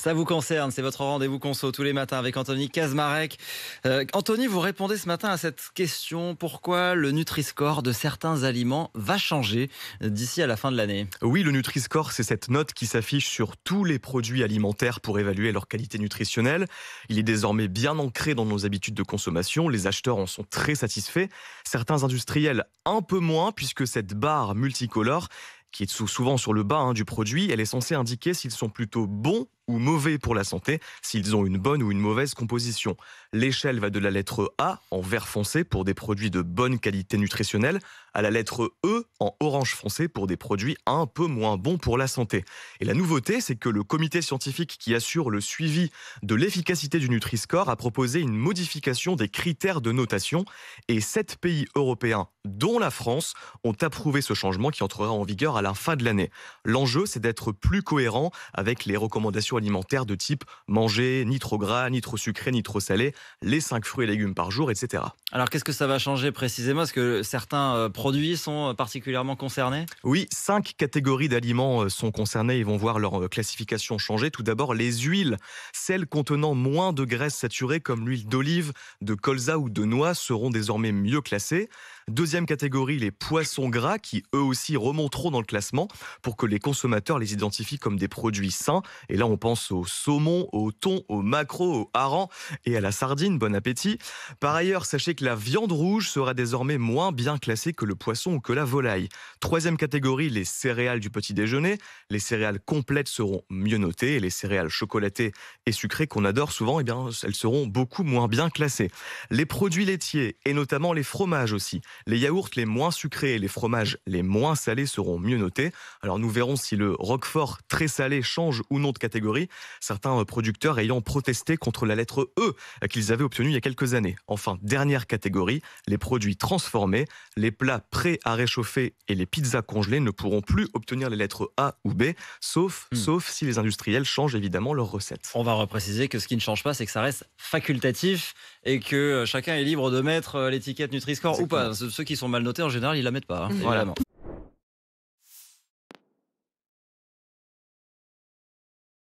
Ça vous concerne, c'est votre rendez-vous conso tous les matins avec Anthony Kaczmarek. Anthony, vous répondez ce matin à cette question: pourquoi le Nutri-Score de certains aliments va changer d'ici à la fin de l'année? Oui, le Nutri-Score, c'est cette note qui s'affiche sur tous les produits alimentaires pour évaluer leur qualité nutritionnelle. Il est désormais bien ancré dans nos habitudes de consommation. Les acheteurs en sont très satisfaits. Certains industriels un peu moins, puisque cette barre multicolore, qui est souvent sur le bas du produit, elle est censée indiquer s'ils sont plutôt bons ou mauvais pour la santé, s'ils ont une bonne ou une mauvaise composition. L'échelle va de la lettre A en vert foncé pour des produits de bonne qualité nutritionnelle à la lettre E en orange foncé pour des produits un peu moins bons pour la santé. Et la nouveauté, c'est que le comité scientifique qui assure le suivi de l'efficacité du Nutri-Score a proposé une modification des critères de notation et 7 pays européens, dont la France, ont approuvé ce changement qui entrera en vigueur à la fin de l'année. L'enjeu, c'est d'être plus cohérent avec les recommandations alimentaires de type manger ni trop gras, ni trop sucré, ni trop salé, les 5 fruits et légumes par jour, etc. Alors qu'est-ce que ça va changer précisément? Est-ce que certains produits sont particulièrement concernés? Oui, 5 catégories d'aliments sont concernées et vont voir leur classification changer. Tout d'abord, les huiles. Celles contenant moins de graisses saturées comme l'huile d'olive, de colza ou de noix seront désormais mieux classées. Deuxième catégorie, les poissons gras qui eux aussi remonteront dans le classement pour que les consommateurs les identifient comme des produits sains. Et là, on pense au saumon, au thon, au maquereau, au hareng et à la sardine. Bon appétit. Par ailleurs, sachez que la viande rouge sera désormais moins bien classée que le poisson ou que la volaille. Troisième catégorie, les céréales du petit déjeuner. Les céréales complètes seront mieux notées et les céréales chocolatées et sucrées qu'on adore souvent, eh bien, elles seront beaucoup moins bien classées. Les produits laitiers et notamment les fromages aussi. Les yaourts les moins sucrés et les fromages les moins salés seront mieux notés. Alors nous verrons si le roquefort très salé change ou non de catégorie. Certains producteurs ayant protesté contre la lettre E qu'ils avaient obtenue il y a quelques années. Enfin, dernière catégorie, les produits transformés. Les plats prêts à réchauffer et les pizzas congelées ne pourront plus obtenir les lettres A ou B, sauf si les industriels changent évidemment leurs recettes. On va repréciser que ce qui ne change pas, c'est que ça reste facultatif et que chacun est libre de mettre l'étiquette Nutri-Score ou pas. Ceux qui sont mal notés, en général, ils la mettent pas. Évidemment.